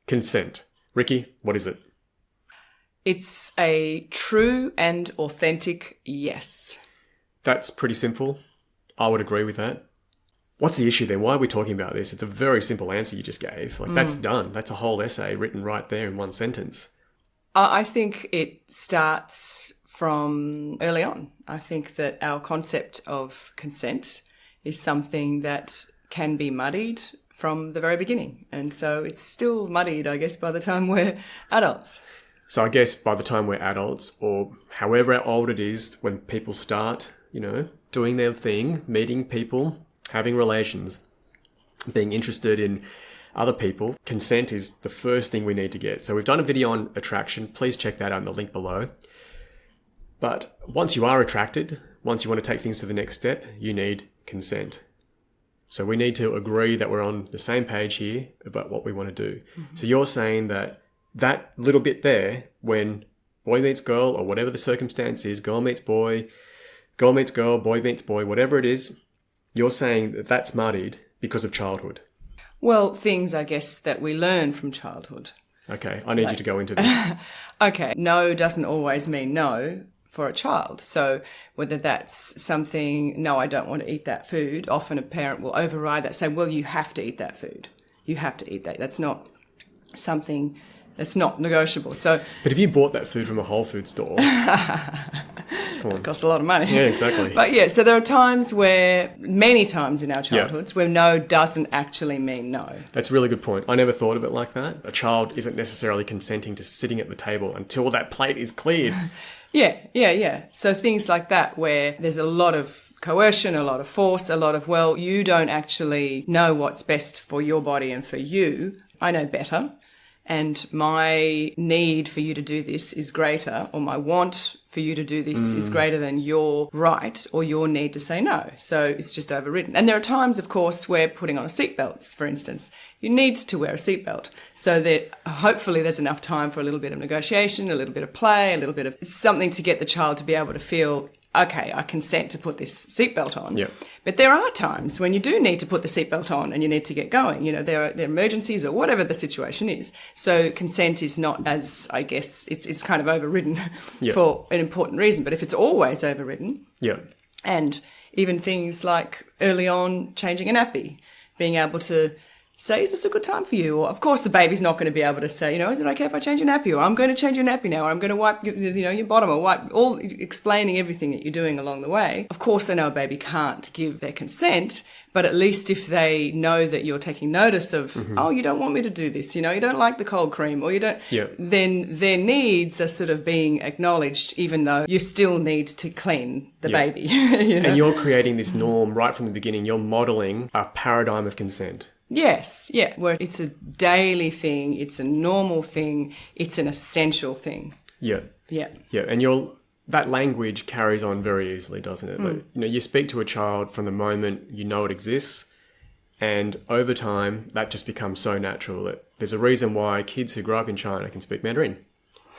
Consent. Ricky, what is it? It's a true and authentic yes. That's pretty simple. I would agree with that. What's the issue then? Why are we talking about this? It's a very simple answer you just gave. That's done. That's a whole essay written right there in one sentence. I think it starts from early on. I think that our concept of consent is something that can be muddied from the very beginning. And so it's still muddied, I guess, by the time we're adults. So I guess by the time we're adults, or however old it is, when people start, doing their thing, meeting people, having relations, being interested in other people, consent is the first thing we need to get. So we've done a video on attraction. Please check that out in the link below. But once you are attracted, once you want to take things to the next step, you need consent. So we need to agree that we're on the same page here about what we want to do. Mm-hmm. So you're saying that little bit there, when boy meets girl, or whatever the circumstance is, girl meets boy, girl meets girl, boy meets boy, whatever it is, you're saying that that's muddied because of childhood. Well, things, I guess, that we learn from childhood. Okay, I need you to go into this. Okay, no doesn't always mean no for a child. So whether that's something, no, I don't want to eat that food, often a parent will override that, say, well, you have to eat that food. You have to eat that. That's not something... It's not negotiable. So, but if you bought that food from a Whole Foods store, it costs a lot of money. Yeah, exactly. But yeah, so there are times many times in our childhoods, where no doesn't actually mean no. That's a really good point. I never thought of it like that. A child isn't necessarily consenting to sitting at the table until that plate is cleared. Yeah. So things like that, where there's a lot of coercion, a lot of force, a lot of, well, you don't actually know what's best for your body and for you. I know better. And my need for you to do this is greater, or my want for you to do this is greater than your right or your need to say no. So it's just overridden. And there are times, of course, where putting on a seatbelt, for instance, you need to wear a seatbelt. So that hopefully there's enough time for a little bit of negotiation, a little bit of play, a little bit of something to get the child to be able to feel, okay, I consent to put this seatbelt on. Yep. But there are times when you do need to put the seatbelt on and you need to get going. There are emergencies or whatever the situation is. So consent is not as, I guess, it's kind of overridden for an important reason. But if it's always overridden, and even things like early on changing a nappy, being able to say, is this a good time for you? Or, of course, the baby's not going to be able to say, is it okay if I change your nappy? Or I'm going to change your nappy now. Or I'm going to wipe, your bottom, or wipe, all explaining everything that you're doing along the way. Of course, I know a baby can't give their consent, but at least if they know that you're taking notice of, oh, you don't want me to do this, you don't like the cold cream, or you don't, then their needs are sort of being acknowledged, even though you still need to clean the baby. And you're creating this norm right from the beginning. You're modelling a paradigm of consent. Yes, where it's a daily thing, it's a normal thing, it's an essential thing. Yeah. And that language carries on very easily, doesn't it? Like, you speak to a child from the moment you know it exists, and over time that just becomes so natural that there's a reason why kids who grow up in China can speak Mandarin,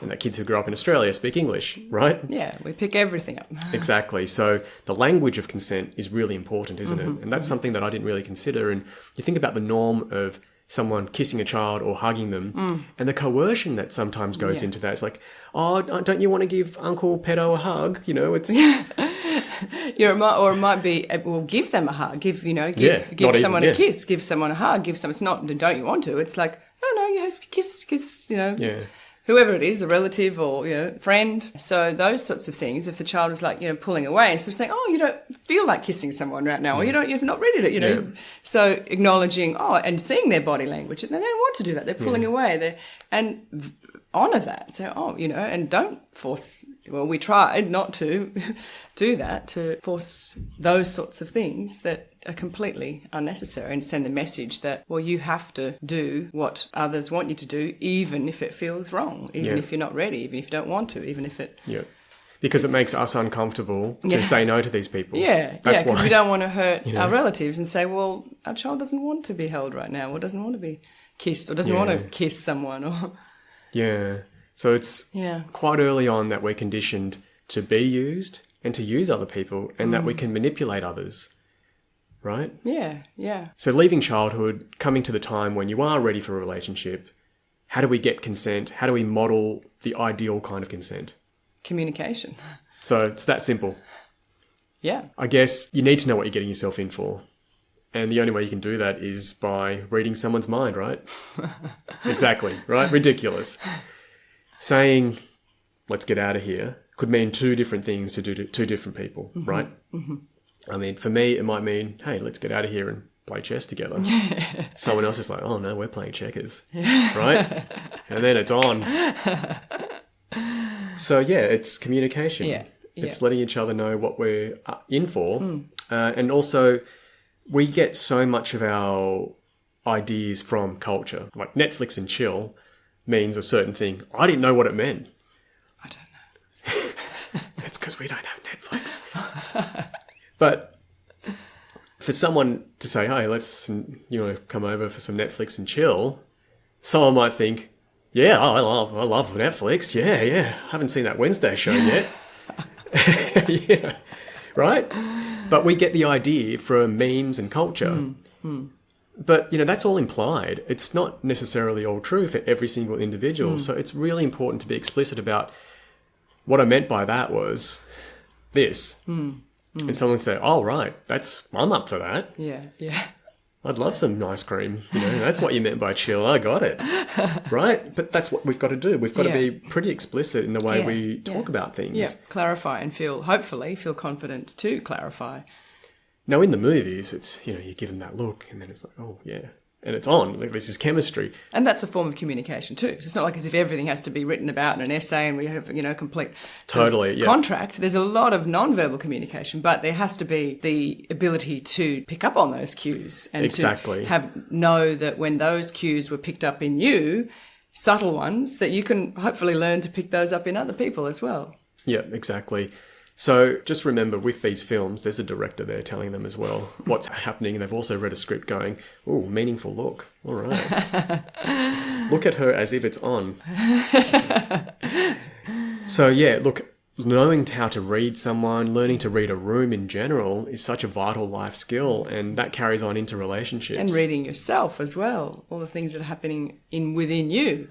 and that kids who grow up in Australia speak English, right? Yeah, we pick everything up. Exactly. So the language of consent is really important, isn't it? And that's something that I didn't really consider. And you think about the norm of someone kissing a child or hugging them, and the coercion that sometimes goes into that. It's like, oh, don't you want to give Uncle Pedo a hug? It's... or it might be, well, give them a hug, give someone a kiss, give someone a hug, it's not, don't you want to? It's like, no, you have to kiss, whoever it is, a relative or, friend. So those sorts of things, if the child is like, pulling away and sort of saying, oh, you don't feel like kissing someone right now, or you're not ready to, So acknowledging, and seeing their body language, and they don't want to do that. They're pulling away. And honour that. So, and don't force, we tried not to do that, to force those sorts of things that are completely unnecessary, and send the message that, you have to do what others want you to do, even if it feels wrong, even if you're not ready, even if you don't want to, even if it... Yeah. Because it makes us uncomfortable to say no to these people. Yeah, because we don't want to hurt our relatives and say, well, our child doesn't want to be held right now, or doesn't want to be kissed, or doesn't want to kiss someone, or... Yeah. So it's quite early on that we're conditioned to be used and to use other people, and that we can manipulate others, right? Yeah. So leaving childhood, coming to the time when you are ready for a relationship, how do we get consent? How do we model the ideal kind of consent? Communication. So it's that simple. Yeah. I guess you need to know what you're getting yourself in for. And the only way you can do that is by reading someone's mind, right? Exactly, right? Ridiculous. Saying, let's get out of here, could mean two different things to do to two different people, right? Mm-hmm. I mean, for me, it might mean, hey, let's get out of here and play chess together. Someone else is like, oh, no, we're playing checkers, right? And then it's on. So, yeah, it's communication. Yeah. It's letting each other know what we're in for. And also, we get so much of our ideas from culture. Like Netflix and chill means a certain thing. I didn't know what it meant. I don't know. It's because we don't have Netflix. But for someone to say, hey, let's, come over for some Netflix and chill, someone might think, yeah, I love Netflix. Yeah. I haven't seen that Wednesday show yet. Yeah. Right? But we get the idea from memes and culture. But, that's all implied. It's not necessarily all true for every single individual. So it's really important to be explicit about what I meant by that was this. And someone say, oh, right, I'm up for that. Yeah. I'd love some ice cream. That's what you meant by chill. I got it. Right? But that's what we've got to do. We've got to be pretty explicit in the way we talk about things. Yeah, clarify and hopefully feel confident to clarify. Now, in the movies, it's, you give them that look and then it's like, oh, yeah. And it's on. Like, this is chemistry. And that's a form of communication too. Because it's not like as if everything has to be written about in an essay and we have, complete contract. There's a lot of non-verbal communication, but there has to be the ability to pick up on those cues and to know that when those cues were picked up in you, subtle ones, that you can hopefully learn to pick those up in other people as well. Yeah, exactly. So just remember, with these films, there's a director there telling them as well what's happening. And they've also read a script going, oh, meaningful look. All right. Look at her as if it's on. So, yeah, look, knowing how to read someone, learning to read a room in general is such a vital life skill. And that carries on into relationships. And reading yourself as well, all the things that are happening within you.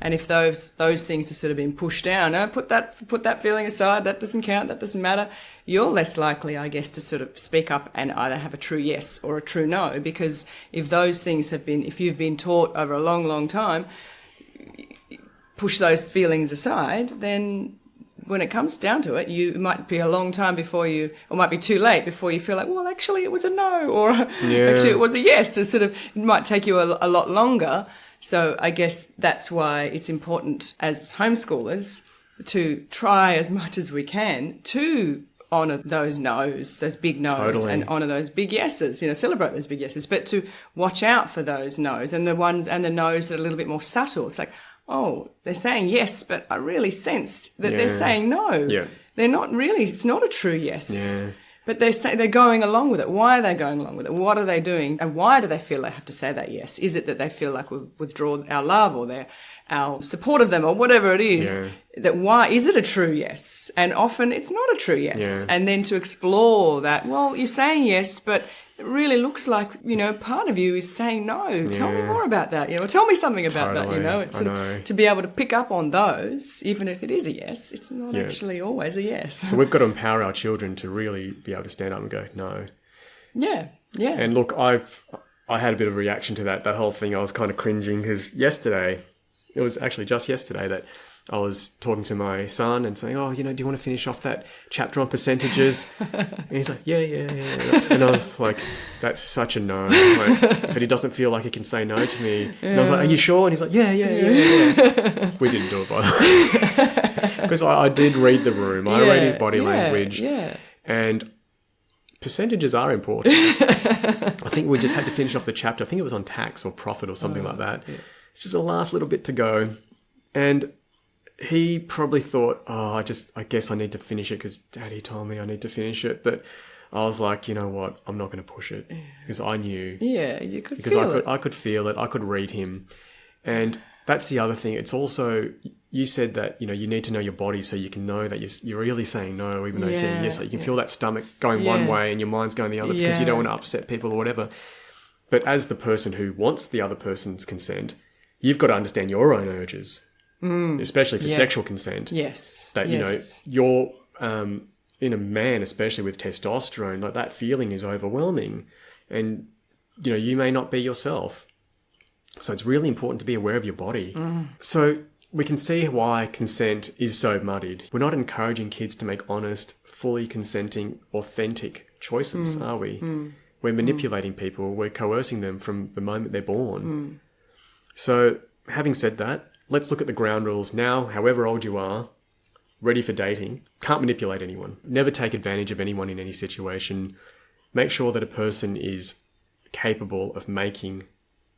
And if those things have sort of been pushed down, put that feeling aside, that doesn't count, that doesn't matter, you're less likely, I guess, to sort of speak up and either have a true yes or a true no. Because if those things if you've been taught over a long, long time, push those feelings aside, then when it comes down to it, it might be a long time before or might be too late before you feel like, well, actually it was a no, or actually it was a yes. So it might take you a lot longer. So I guess that's why it's important as homeschoolers to try as much as we can to honour those no's, those big no's, and honour those big yeses, celebrate those big yeses, but to watch out for those no's and the no's that are a little bit more subtle. It's like, oh, they're saying yes, but I really sense that they're saying no. Yeah. They're not really, it's not a true yes. Yeah. But they're going along with it. Why are they going along with it? What are they doing? And why do they feel they have to say that yes? Is it that they feel like we've withdrawn our love or our support of them or whatever it is? Yeah. Why is it a true yes? And often it's not a true yes. Yeah. And then to explore that, well, you're saying yes, but it really looks like, part of you is saying no. Yeah. Tell me more about that, tell me something about that, It's to be able to pick up on those, even if it is a yes, it's not actually always a yes. So we've got to empower our children to really be able to stand up and go, no. Yeah, yeah. And look, I had a bit of a reaction to that whole thing. I was kind of cringing because it was actually just yesterday that I was talking to my son and saying, oh, do you want to finish off that chapter on percentages? And he's like, yeah. And I was like, that's such a no. But he doesn't feel like he can say no to me. And I was like, are you sure? And he's like, yeah. We didn't do it, by the way. Because I did read the room. I read his body language. Yeah. And percentages are important. I think we just had to finish off the chapter. I think it was on tax or profit or something like that. Yeah. It's just the last little bit to go. And he probably thought, oh, I guess I need to finish it because Daddy told me I need to finish it. But I was like, you know what? I'm not going to push it because I knew. Yeah, you could feel it. I could feel it. I could read him. And that's the other thing. It's also, you said that, you need to know your body so you can know that you're really saying no, even though you're saying yes. Like you can feel that stomach going one way and your mind's going the other because you don't want to upset people or whatever. But as the person who wants the other person's consent, you've got to understand your own urges, especially for sexual consent. Yes. That, yes. you're, in a man, especially with testosterone, like that feeling is overwhelming. And, you may not be yourself. So it's really important to be aware of your body. So we can see why consent is so muddied. We're not encouraging kids to make honest, fully consenting, authentic choices, are we? We're manipulating people. We're coercing them from the moment they're born. So having said that, let's look at the ground rules now, however old you are, ready for dating. Can't manipulate anyone. Never take advantage of anyone in any situation. Make sure that a person is capable of making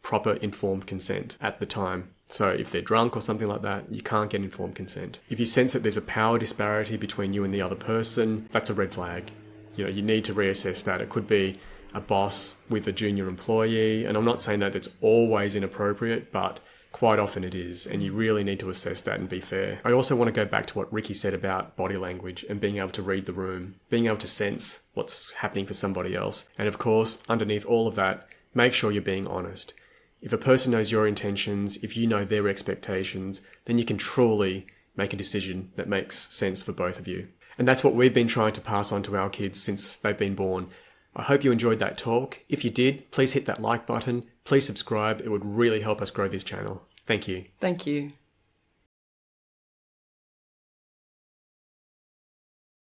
proper informed consent at the time. So if they're drunk or something like that, you can't get informed consent. If you sense that there's a power disparity between you and the other person, that's a red flag. You need to reassess that. It could be a boss with a junior employee. And I'm not saying that it's always inappropriate, but quite often it is. And you really need to assess that and be fair. I also want to go back to what Ricky said about body language and being able to read the room, being able to sense what's happening for somebody else. And of course, underneath all of that, make sure you're being honest. If a person knows your intentions, if you know their expectations, then you can truly make a decision that makes sense for both of you. And that's what we've been trying to pass on to our kids since they've been born. I hope you enjoyed that talk. If you did, please hit that like button. Please subscribe. It would really help us grow this channel. Thank you. Thank you.